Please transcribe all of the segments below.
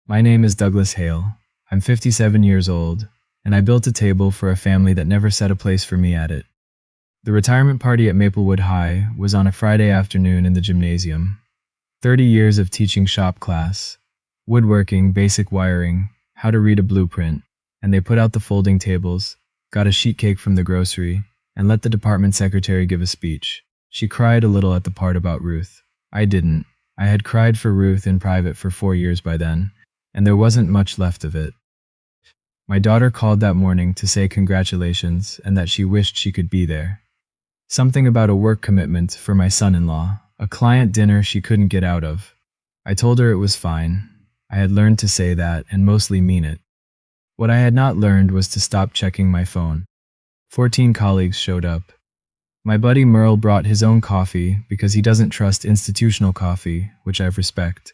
My name is Douglas Hale. I'm 57 years old, and I built a table for a family that never set a place for me at it. The retirement party at Maplewood High was on a Friday afternoon in the gymnasium. 30 years of teaching shop class, woodworking, basic wiring, how to read a blueprint, and they put out the folding tables, got a sheet cake from the grocery, and let the department secretary give a speech. She cried a little at the part about Ruth. I didn't. I had cried for Ruth in private for 4 years by then, and there wasn't much left of it. My daughter called that morning to say congratulations and that she wished she could be there. Something about a work commitment for my son-in-law, a client dinner she couldn't get out of. I told her it was fine. I had learned to say that and mostly mean it. What I had not learned was to stop checking my phone. 14 colleagues showed up. My buddy Merle brought his own coffee because he doesn't trust institutional coffee, which I respect.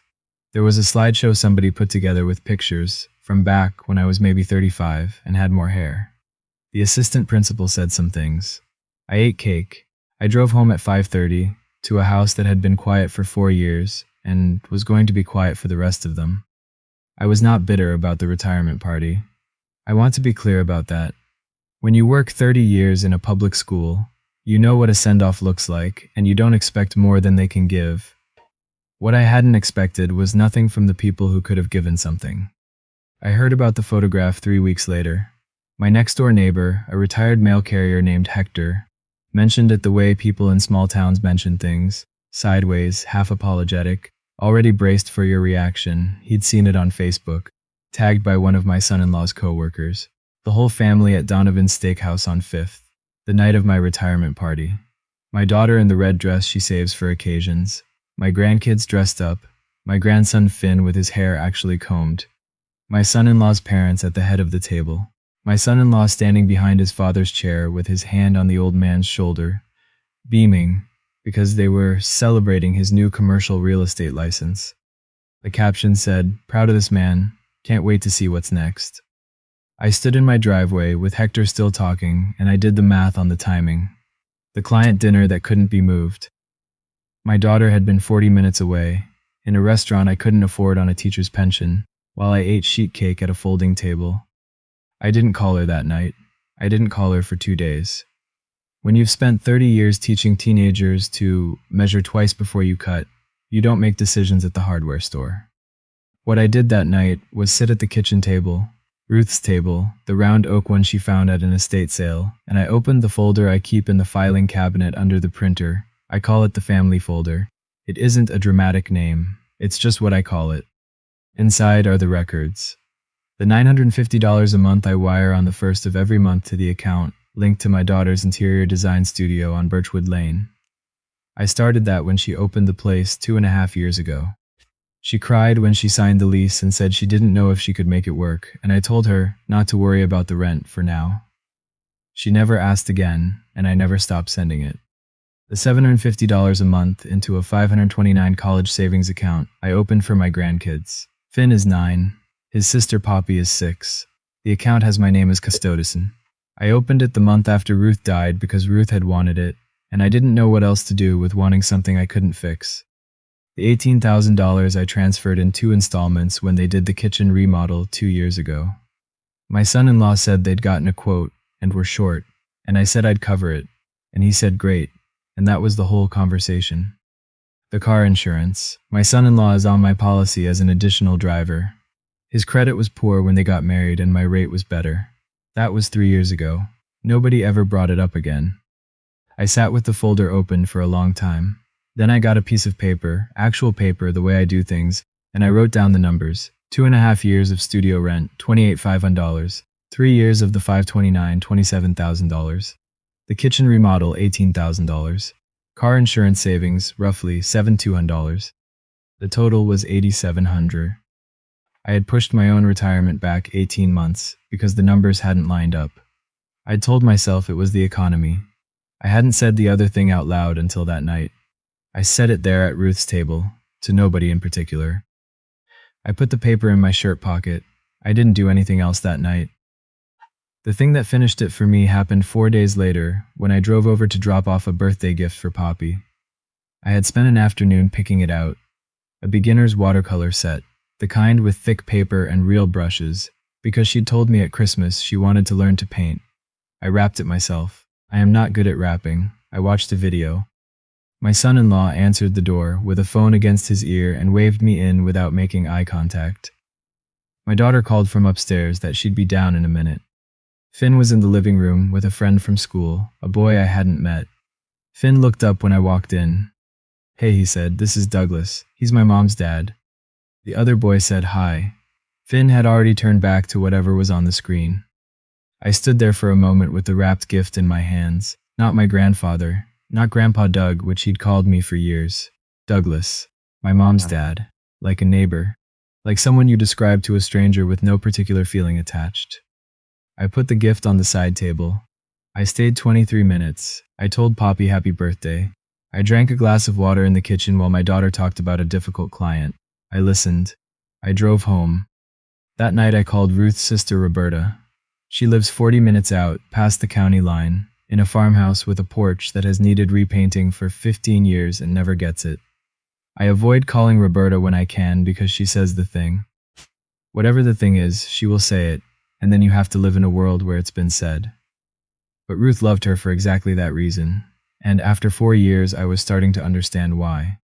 There was a slideshow somebody put together with pictures from back when I was maybe 35 and had more hair. The assistant principal said some things. I ate cake. I drove home at 5:30 to a house that had been quiet for 4 years and was going to be quiet for the rest of them. I was not bitter about the retirement party. I want to be clear about that. When you work 30 years in a public school, you know what a send-off looks like, and you don't expect more than they can give. What I hadn't expected was nothing from the people who could have given something. I heard about the photograph 3 weeks later. My next-door neighbor, a retired mail carrier named Hector, mentioned it the way people in small towns mention things, sideways, half apologetic, already braced for your reaction. He'd seen it on Facebook, tagged by one of my son-in-law's co-workers. The whole family at Donovan's Steakhouse on 5th, the night of my retirement party. My daughter in the red dress she saves for occasions. My grandkids dressed up. My grandson Finn with his hair actually combed. My son-in-law's parents at the head of the table. My son-in-law standing behind his father's chair with his hand on the old man's shoulder, beaming because they were celebrating his new commercial real estate license. The caption said, "Proud of this man, can't wait to see what's next." I stood in my driveway with Hector still talking, and I did the math on the timing. The client dinner that couldn't be moved. My daughter had been 40 minutes away, in a restaurant I couldn't afford on a teacher's pension, while I ate sheet cake at a folding table. I didn't call her that night. I didn't call her for 2 days. When you've spent 30 years teaching teenagers to measure twice before you cut, you don't make decisions at the hardware store. What I did that night was sit at the kitchen table, Ruth's table, the round oak one she found at an estate sale, and I opened the folder I keep in the filing cabinet under the printer. I call it the family folder. It isn't a dramatic name. It's just what I call it. Inside are the records. The $950 a month I wire on the 1st of every month to the account, linked to my daughter's interior design studio on Birchwood Lane. I started that when she opened the place 2.5 years ago. She cried when she signed the lease and said she didn't know if she could make it work, and I told her not to worry about the rent for now. She never asked again, and I never stopped sending it. The $750 a month into a $529 college savings account I opened for my grandkids. Finn is 9. His sister Poppy is 6. The account has my name as custodian. I opened it the month after Ruth died because Ruth had wanted it, and I didn't know what else to do with wanting something I couldn't fix. The $18,000 I transferred in 2 installments when they did the kitchen remodel 2 years ago. My son-in-law said they'd gotten a quote and were short, and I said I'd cover it, and he said great, and that was the whole conversation. The car insurance. My son-in-law is on my policy as an additional driver. His credit was poor when they got married and my rate was better. That was 3 years ago. Nobody ever brought it up again. I sat with the folder open for a long time. Then I got a piece of paper, actual paper the way I do things, and I wrote down the numbers. 2.5 years of studio rent, $28,500. 3 years of the $529, $27,000. The kitchen remodel, $18,000. Car insurance savings, roughly $7,200. The total was $8,700. I had pushed my own retirement back 18 months because the numbers hadn't lined up. I'd told myself it was the economy. I hadn't said the other thing out loud until that night. I said it there at Ruth's table, to nobody in particular. I put the paper in my shirt pocket. I didn't do anything else that night. The thing that finished it for me happened 4 days later when I drove over to drop off a birthday gift for Poppy. I had spent an afternoon picking it out, a beginner's watercolor set. the kind with thick paper and real brushes, because she'd told me at Christmas she wanted to learn to paint. I wrapped it myself. I am not good at wrapping. I watched a video. My son-in-law answered the door with a phone against his ear and waved me in without making eye contact. My daughter called from upstairs that she'd be down in a minute. Finn was in the living room with a friend from school, a boy I hadn't met. Finn looked up when I walked in. "Hey," he said, "this is Douglas. He's my mom's dad." The other boy said hi. Finn had already turned back to whatever was on the screen. I stood there for a moment with the wrapped gift in my hands. Not my grandfather, not Grandpa Doug, which he'd called me for years. Douglas, my mom's dad, like a neighbor, like someone you describe to a stranger with no particular feeling attached. I put the gift on the side table. I stayed 23 minutes. I told Poppy happy birthday. I drank a glass of water in the kitchen while my daughter talked about a difficult client. I listened. I drove home. That night I called Ruth's sister Roberta. She lives 40 minutes out, past the county line, in a farmhouse with a porch that has needed repainting for 15 years and never gets it. I avoid calling Roberta when I can because she says the thing. Whatever the thing is, she will say it, and then you have to live in a world where it's been said. But Ruth loved her for exactly that reason, and after 4 years I was starting to understand why.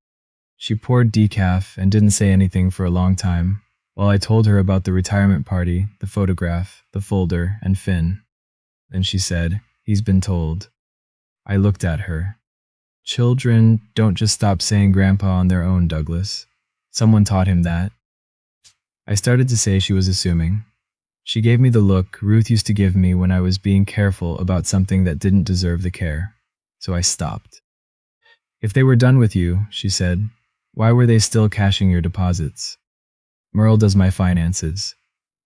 She poured decaf and didn't say anything for a long time, while I told her about the retirement party, the photograph, the folder, and Finn. Then she said, "He's been told." I looked at her. "Children don't just stop saying grandpa on their own, Douglas. Someone taught him that." I started to say she was assuming. She gave me the look Ruth used to give me when I was being careful about something that didn't deserve the care. So I stopped. "If they were done with you," she said, "why were they still cashing your deposits?" "Merle does my finances.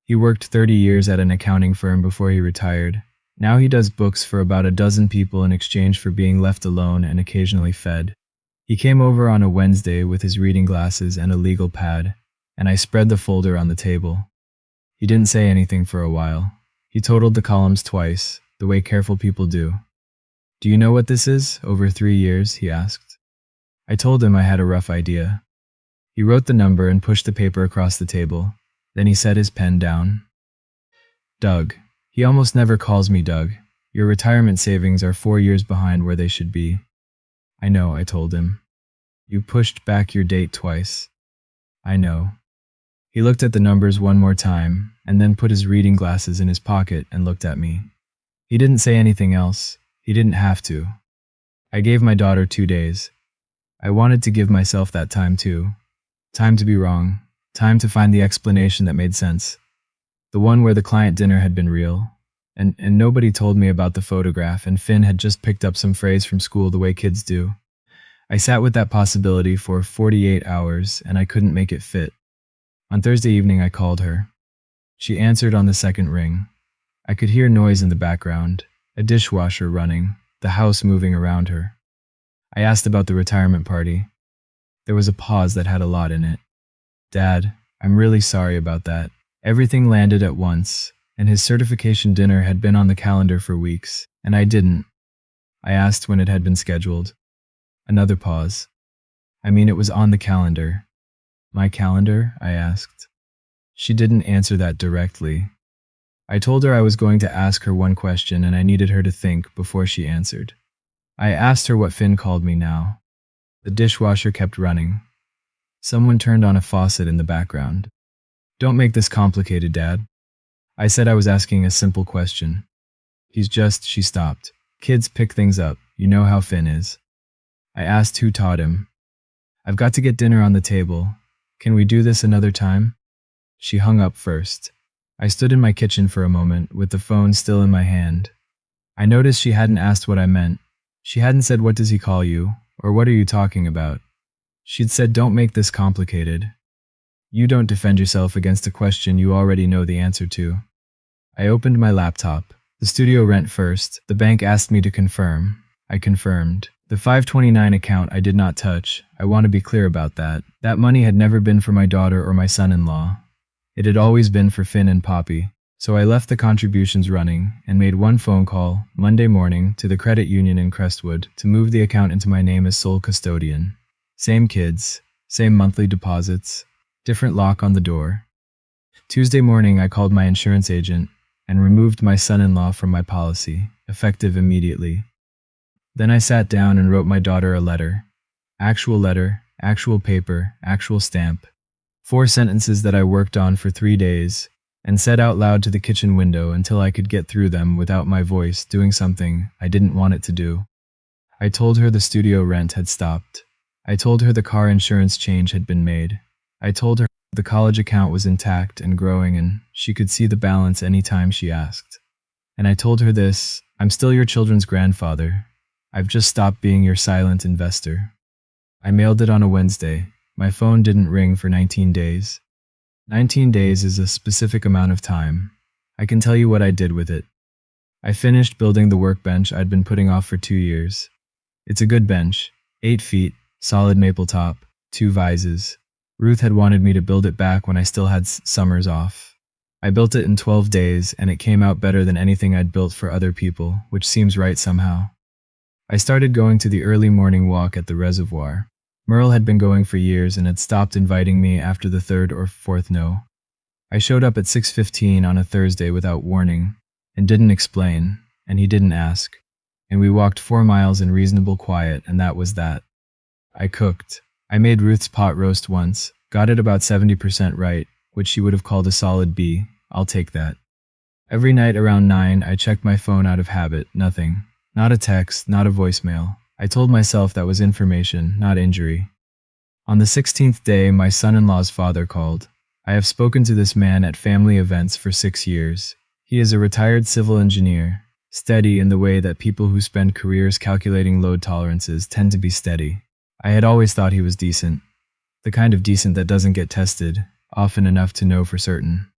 He worked 30 years at an accounting firm before he retired. Now he does books for about a dozen people in exchange for being left alone and occasionally fed. He came over on a Wednesday with his reading glasses and a legal pad, and I spread the folder on the table. He didn't say anything for a while. He totaled the columns twice, the way careful people do. "Do you know what this is, over 3 years?" he asked. I told him I had a rough idea. He wrote the number and pushed the paper across the table. Then he set his pen down. "Doug. He almost never calls me Doug. Your retirement savings are 4 years behind where they should be." "I know," I told him. "You pushed back your date twice." "I know." He looked at the numbers one more time, and then put his reading glasses in his pocket and looked at me. He didn't say anything else. He didn't have to. I gave my daughter 2 days. I wanted to give myself that time too. Time to be wrong. Time to find the explanation that made sense. The one where the client dinner had been real. And nobody told me about the photograph, and Finn had just picked up some phrase from school the way kids do. I sat with that possibility for 48 hours, and I couldn't make it fit. On Thursday evening I called her. She answered on the second ring. I could hear noise in the background, a dishwasher running, the house moving around her. I asked about the retirement party. There was a pause that had a lot in it. "Dad, I'm really sorry about that. Everything landed at once, and his certification dinner had been on the calendar for weeks, and I didn't." I asked when it had been scheduled. Another pause. "I mean, it was on the calendar." "My calendar?" I asked. She didn't answer that directly. I told her I was going to ask her one question and I needed her to think before she answered. I asked her what Finn called me now. The dishwasher kept running. Someone turned on a faucet in the background. "Don't make this complicated, Dad." I said I was asking a simple question. "He's just," she stopped. "Kids pick things up. You know how Finn is." I asked who taught him. "I've got to get dinner on the table. Can we do this another time?" She hung up first. I stood in my kitchen for a moment, with the phone still in my hand. I noticed she hadn't asked what I meant. She hadn't said, "What does he call you?" or "What are you talking about?" She'd said, "Don't make this complicated." You don't defend yourself against a question you already know the answer to. I opened my laptop. The studio rent first. The bank asked me to confirm. I confirmed. The 529 account I did not touch. I want to be clear about that. That money had never been for my daughter or my son-in-law. It had always been for Finn and Poppy. So I left the contributions running and made one phone call, Monday morning, to the credit union in Crestwood to move the account into my name as sole custodian. Same kids, same monthly deposits. Different lock on the door. Tuesday morning, I called my insurance agent and removed my son-in-law from my policy, effective immediately. Then I sat down and wrote my daughter a letter. Letter, actual paper, actual stamp. 4 sentences that I worked on for 3 days and said out loud to the kitchen window until I could get through them without my voice doing something I didn't want it to do. I told her the studio rent had stopped. I told her the car insurance change had been made. I told her the college account was intact and growing and she could see the balance anytime she asked. And I told her this: I'm still your children's grandfather. I've just stopped being your silent investor. I mailed it on a Wednesday. My phone didn't ring for 19 days. 19 days is a specific amount of time. I can tell you what I did with it. I finished building the workbench I'd been putting off for 2 years. It's a good bench, 8 feet, solid maple top, 2 vises. Ruth had wanted me to build it back when I still had summers off. I built it in 12 days and it came out better than anything I'd built for other people, which seems right somehow. I started going to the early morning walk at the reservoir. Merle had been going for years and had stopped inviting me after the 3rd or 4th no. I showed up at 6:15 on a Thursday without warning and didn't explain, and he didn't ask. And we walked 4 miles in reasonable quiet, and that was that. I cooked. I made Ruth's pot roast once, got it about 70% right, which she would have called a solid B. I'll take that. Every night around 9, I checked my phone out of habit. Nothing. Not a text, not a voicemail. I told myself that was information, not injury. On the 16th day, my son-in-law's father called. I have spoken to this man at family events for 6 years. He is a retired civil engineer, steady in the way that people who spend careers calculating load tolerances tend to be steady. I had always thought he was decent. The kind of decent that doesn't get tested, often enough to know for certain.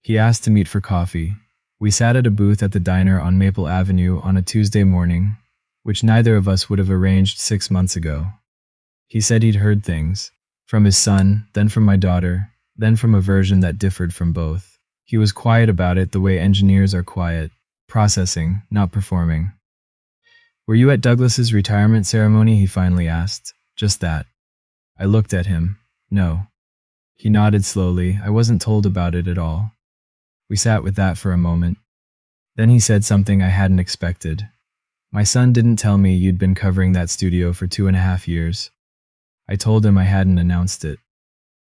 He asked to meet for coffee. We sat at a booth at the diner on Maple Avenue on a Tuesday morning, which neither of us would have arranged 6 months ago. He said he'd heard things, from his son, then from my daughter, then from a version that differed from both. He was quiet about it the way engineers are quiet, processing, not performing. Were you at Douglas's retirement ceremony? He finally asked. Just that. I looked at him. No. He nodded slowly. I wasn't told about it at all. We sat with that for a moment. Then he said something I hadn't expected. My son didn't tell me you'd been covering that studio for 2.5 years. I told him I hadn't announced it.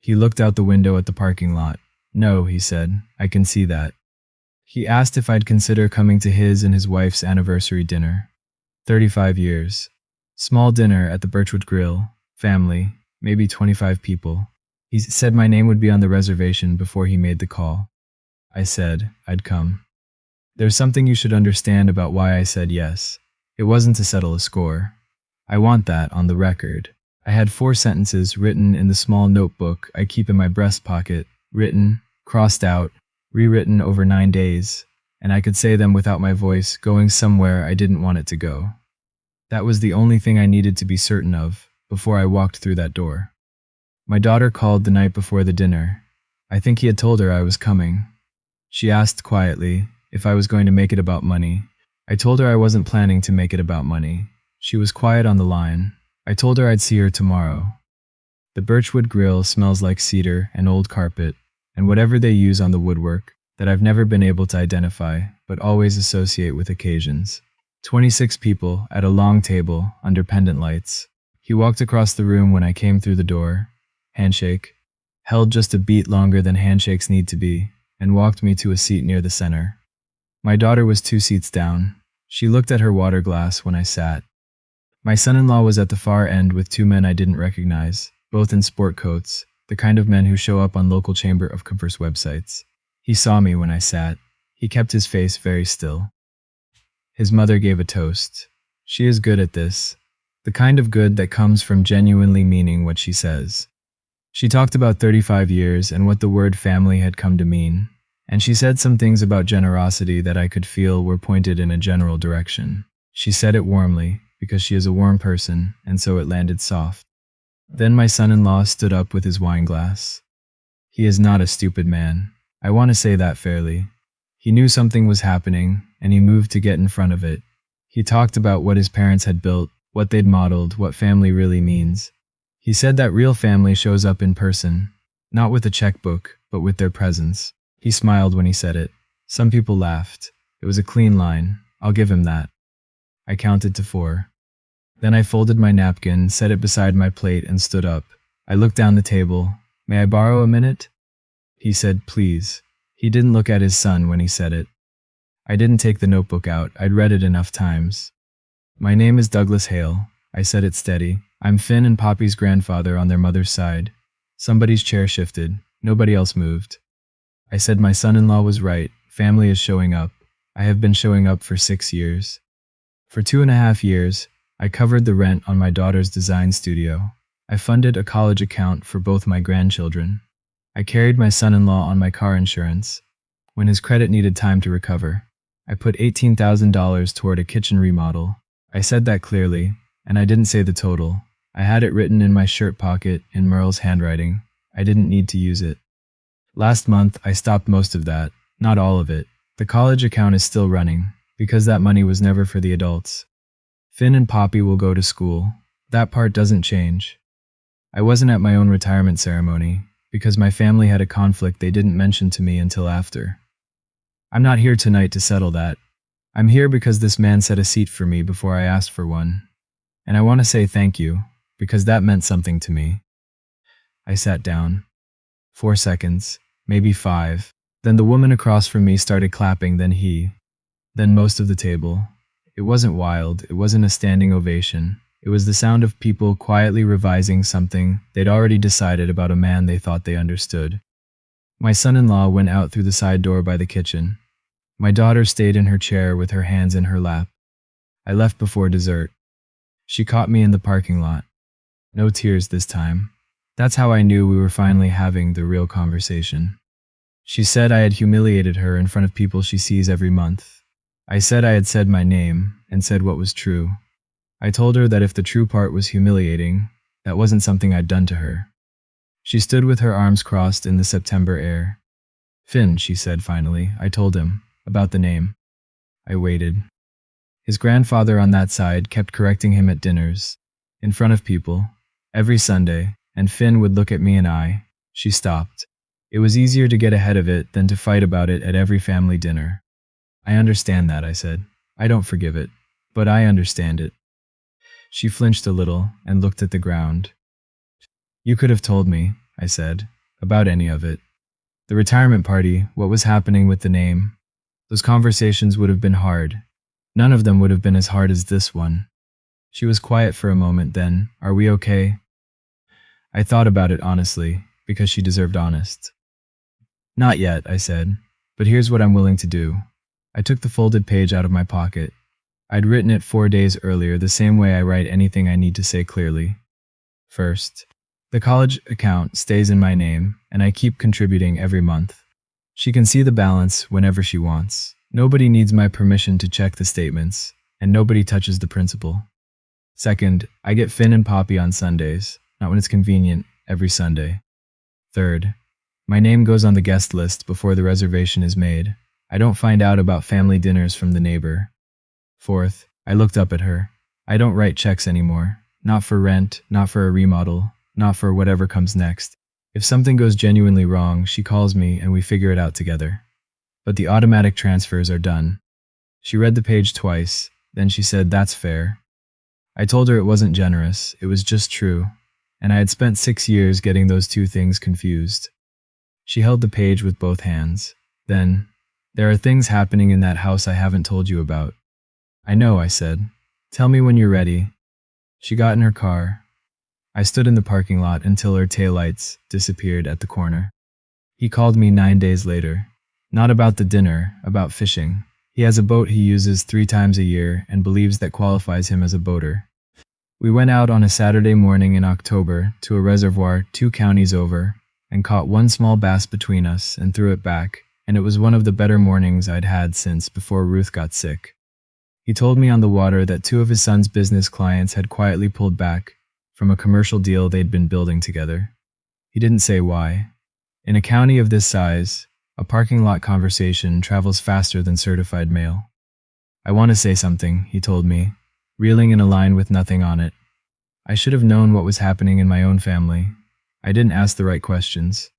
He looked out the window at the parking lot. No, he said, I can see that. He asked if I'd consider coming to his and his wife's anniversary dinner. 35 years. Small dinner at the Birchwood Grill. Family, maybe 25 people. He said my name would be on the reservation before he made the call. I said I'd come. There's something you should understand about why I said yes. It wasn't to settle a score. I want that on the record. I had 4 sentences written in the small notebook I keep in my breast pocket, written, crossed out, rewritten over 9 days, and I could say them without my voice going somewhere I didn't want it to go. That was the only thing I needed to be certain of before I walked through that door. My daughter called the night before the dinner. I think he had told her I was coming. She asked quietly if I was going to make it about money. I told her I wasn't planning to make it about money. She was quiet on the line. I told her I'd see her tomorrow. The Birchwood Grill smells like cedar and old carpet, and whatever they use on the woodwork that I've never been able to identify, but always associate with occasions. 26 people at a long table under pendant lights. He walked across the room when I came through the door. Handshake. Held just a beat longer than handshakes need to be, and walked me to a seat near the center. My daughter was 2 seats down. She looked at her water glass when I sat. My son-in-law was at the far end with 2 men I didn't recognize, both in sport coats, the kind of men who show up on local Chamber of Commerce websites. He saw me when I sat. He kept his face very still. His mother gave a toast. She is good at this, the kind of good that comes from genuinely meaning what she says. She talked about 35 years and what the word family had come to mean, and she said some things about generosity that I could feel were pointed in a general direction. She said it warmly, because she is a warm person, and so it landed soft. Then my son-in-law stood up with his wine glass. He is not a stupid man. I want to say that fairly. He knew something was happening, and he moved to get in front of it. He talked about what his parents had built, what they'd modeled, what family really means. He said that real family shows up in person. Not with a checkbook, but with their presence. He smiled when he said it. Some people laughed. It was a clean line. I'll give him that. I counted to 4. Then I folded my napkin, set it beside my plate, and stood up. I looked down the table. May I borrow a minute? He said, please. He didn't look at his son when he said it. I didn't take the notebook out. I'd read it enough times. My name is Douglas Hale. I said it steady. I'm Finn and Poppy's grandfather on their mother's side. Somebody's chair shifted. Nobody else moved. I said my son-in-law was right. Family is showing up. I have been showing up for 6 years. For 2.5 years, I covered the rent on my daughter's design studio. I funded a college account for both my grandchildren. I carried my son-in-law on my car insurance. When his credit needed time to recover, I put $18,000 toward a kitchen remodel. I said that clearly, and I didn't say the total. I had it written in my shirt pocket in Merle's handwriting. I didn't need to use it. Last month, I stopped most of that, not all of it. The college account is still running, because that money was never for the adults. Finn and Poppy will go to school. That part doesn't change. I wasn't at my own retirement ceremony, because my family had a conflict they didn't mention to me until after. I'm not here tonight to settle that. I'm here because this man set a seat for me before I asked for one. And I want to say thank you, because that meant something to me. I sat down. 4 seconds, maybe 5. Then the woman across from me started clapping, then he. Then most of the table. It wasn't wild, it wasn't a standing ovation. It was the sound of people quietly revising something they'd already decided about a man they thought they understood. My son-in-law went out through the side door by the kitchen. My daughter stayed in her chair with her hands in her lap. I left before dessert. She caught me in the parking lot. No tears this time. That's how I knew we were finally having the real conversation. She said I had humiliated her in front of people she sees every month. I said I had said my name and said what was true. I told her that if the true part was humiliating, that wasn't something I'd done to her. She stood with her arms crossed in the September air. Finn, she said finally. I told him about the name. I waited. His grandfather on that side kept correcting him at dinners, in front of people, every Sunday, and Finn would look at me and I. She stopped. It was easier to get ahead of it than to fight about it at every family dinner. I understand that, I said. I don't forgive it, but I understand it. She flinched a little and looked at the ground. You could have told me, I said, about any of it. The retirement party, what was happening with the name. Those conversations would have been hard. None of them would have been as hard as this one. She was quiet for a moment, then, are we okay? I thought about it honestly, because she deserved honest. Not yet, I said, but here's what I'm willing to do. I took the folded page out of my pocket. I'd written it 4 days earlier, the same way I write anything I need to say clearly. First, the college account stays in my name, and I keep contributing every month. She can see the balance whenever she wants. Nobody needs my permission to check the statements, and nobody touches the principal. Second, I get Finn and Poppy on Sundays, not when it's convenient, every Sunday. Third, my name goes on the guest list before the reservation is made. I don't find out about family dinners from the neighbor. Fourth, I looked up at her. I don't write checks anymore. Not for rent, not for a remodel, not for whatever comes next. If something goes genuinely wrong, she calls me and we figure it out together. But the automatic transfers are done. She read the page twice, then she said, that's fair. I told her it wasn't generous, it was just true, and I had spent 6 years getting those two things confused. She held the page with both hands. Then, there are things happening in that house I haven't told you about. I know, I said. Tell me when you're ready. She got in her car. I stood in the parking lot until her taillights disappeared at the corner. He called me 9 days later. Not about the dinner, about fishing. He has a boat he uses 3 times a year and believes that qualifies him as a boater. We went out on a Saturday morning in October to a reservoir 2 counties over and caught 1 small bass between us and threw it back, and it was one of the better mornings I'd had since before Ruth got sick. He told me on the water that 2 of his son's business clients had quietly pulled back from a commercial deal they'd been building together. He didn't say why. In a county of this size, a parking lot conversation travels faster than certified mail. I want to say something, he told me, reeling in a line with nothing on it. I should have known what was happening in my own family. I didn't ask the right questions.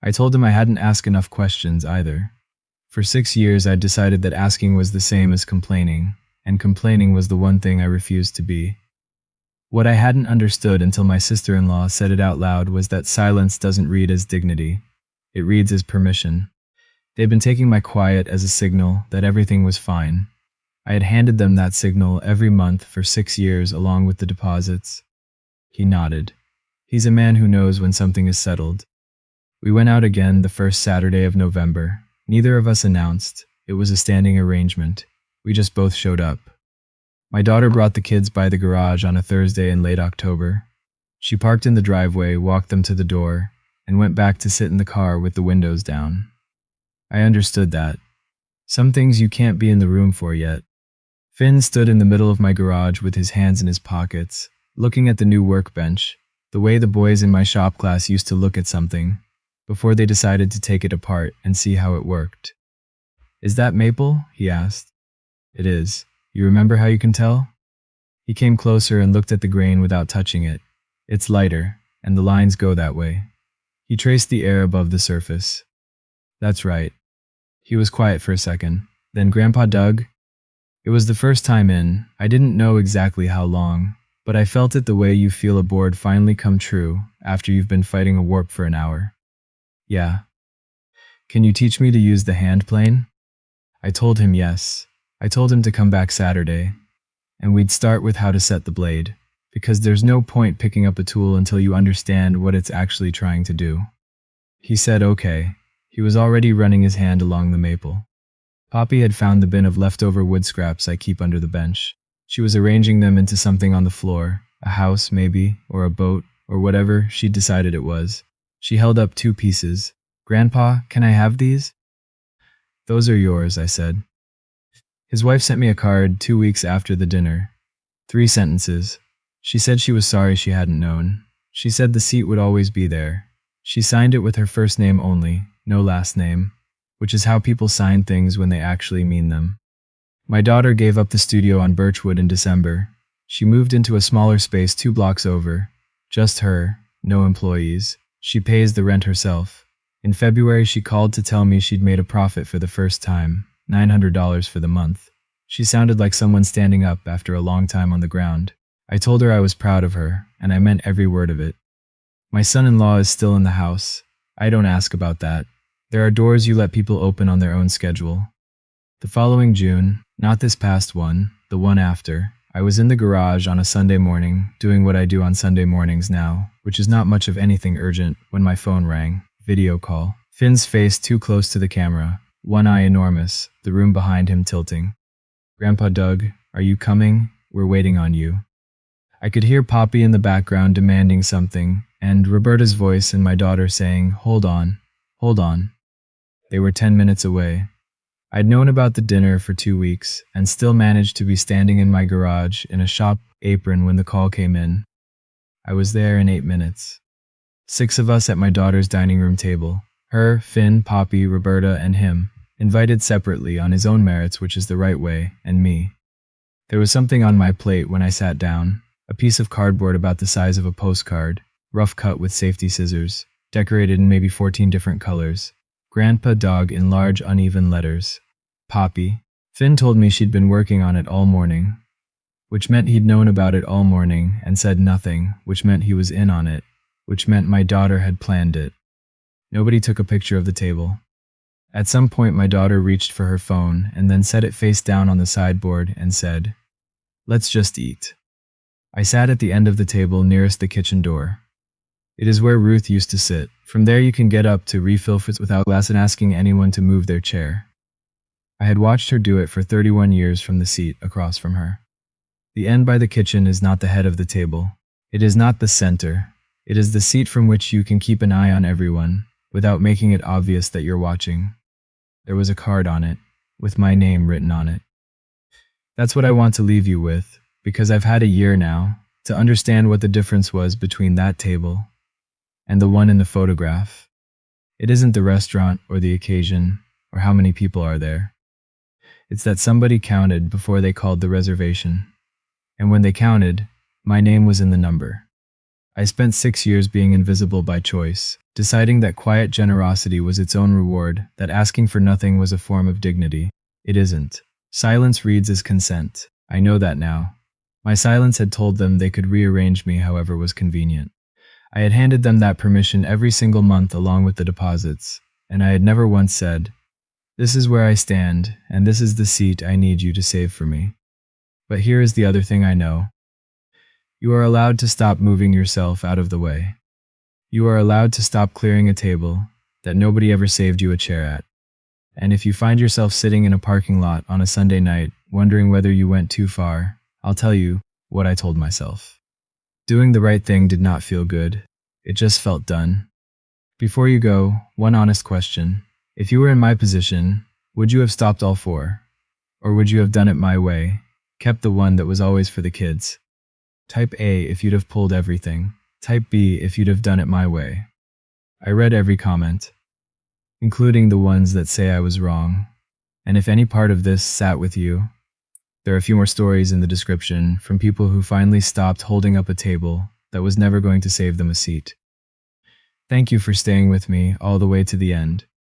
I told him I hadn't asked enough questions either. For 6 years, I'd decided that asking was the same as complaining, and complaining was the one thing I refused to be. What I hadn't understood until my sister-in-law said it out loud was that silence doesn't read as dignity. It reads as permission. They'd been taking my quiet as a signal that everything was fine. I had handed them that signal every month for 6 years along with the deposits. He nodded. He's a man who knows when something is settled. We went out again the first Saturday of November. Neither of us announced. It was a standing arrangement. We just both showed up. My daughter brought the kids by the garage on a Thursday in late October. She parked in the driveway, walked them to the door, and went back to sit in the car with the windows down. I understood that. Some things you can't be in the room for yet. Finn stood in the middle of my garage with his hands in his pockets, looking at the new workbench, the way the boys in my shop class used to look at something, before they decided to take it apart and see how it worked. "Is that maple?" he asked. "It is. You remember how you can tell?" He came closer and looked at the grain without touching it. "It's lighter, and the lines go that way." He traced the air above the surface. "That's right." He was quiet for a second. Then Grandpa Doug? It was the first time in, I didn't know exactly how long, but I felt it the way you feel a board finally come true after you've been fighting a warp for an hour. "Yeah." "Can you teach me to use the hand plane?" I told him yes. I told him to come back Saturday, and we'd start with how to set the blade, because there's no point picking up a tool until you understand what it's actually trying to do. He said okay. He was already running his hand along the maple. Poppy had found the bin of leftover wood scraps I keep under the bench. She was arranging them into something on the floor, a house maybe, or a boat, or whatever she'd decided it was. She held up 2 pieces. "Grandpa, can I have these?" "Those are yours," I said. His wife sent me a card 2 weeks after the dinner. 3 sentences. She said she was sorry she hadn't known. She said the seat would always be there. She signed it with her first name only, no last name, which is how people sign things when they actually mean them. My daughter gave up the studio on Birchwood in December. She moved into a smaller space 2 blocks over. Just her, no employees. She pays the rent herself. In February, she called to tell me she'd made a profit for the first time, $900 for the month. She sounded like someone standing up after a long time on the ground. I told her I was proud of her, and I meant every word of it. My son-in-law is still in the house. I don't ask about that. There are doors you let people open on their own schedule. The following June, not this past one, the one after, I was in the garage on a Sunday morning, doing what I do on Sunday mornings now, which is not much of anything urgent, when my phone rang. Video call. Finn's face too close to the camera, one eye enormous, the room behind him tilting. "Grandpa Doug, are you coming? We're waiting on you." I could hear Poppy in the background demanding something, and Roberta's voice and my daughter saying, "Hold on, hold on." They were 10 minutes away. I'd known about the dinner for 2 weeks, and still managed to be standing in my garage in a shop apron when the call came in. I was there in 8 minutes. 6 of us at my daughter's dining room table. Her, Finn, Poppy, Roberta, and him. Invited separately on his own merits, which is the right way, and me. There was something on my plate when I sat down. A piece of cardboard about the size of a postcard, rough cut with safety scissors, decorated in maybe 14 different colors. Grandpa Dog in large uneven letters. Poppy. Finn told me she'd been working on it all morning, which meant he'd known about it all morning and said nothing, which meant he was in on it, which meant my daughter had planned it. Nobody took a picture of the table. At some point my daughter reached for her phone and then set it face down on the sideboard and said, "Let's just eat." I sat at the end of the table nearest the kitchen door. It is where Ruth used to sit. From there you can get up to refill without glass and asking anyone to move their chair. I had watched her do it for 31 years from the seat across from her. The end by the kitchen is not the head of the table. It is not the center. It is the seat from which you can keep an eye on everyone, without making it obvious that you're watching. There was a card on it, with my name written on it. That's what I want to leave you with, because I've had a year now to understand what the difference was between that table and the one in the photograph. It isn't the restaurant or the occasion or how many people are there. It's that somebody counted before they called the reservation. And when they counted, my name was in the number. I spent 6 years being invisible by choice, deciding that quiet generosity was its own reward, that asking for nothing was a form of dignity. It isn't. Silence reads as consent. I know that now. My silence had told them they could rearrange me however was convenient. I had handed them that permission every single month along with the deposits, and I had never once said, "This is where I stand, and this is the seat I need you to save for me." But here is the other thing I know. You are allowed to stop moving yourself out of the way. You are allowed to stop clearing a table that nobody ever saved you a chair at. And if you find yourself sitting in a parking lot on a Sunday night, wondering whether you went too far, I'll tell you what I told myself. Doing the right thing did not feel good. It just felt done. Before you go, one honest question. If you were in my position, would you have stopped all four? Or would you have done it my way, kept the one that was always for the kids? Type A if you'd have pulled everything. Type B if you'd have done it my way. I read every comment, including the ones that say I was wrong. And if any part of this sat with you, there are a few more stories in the description from people who finally stopped holding up a table that was never going to save them a seat. Thank you for staying with me all the way to the end.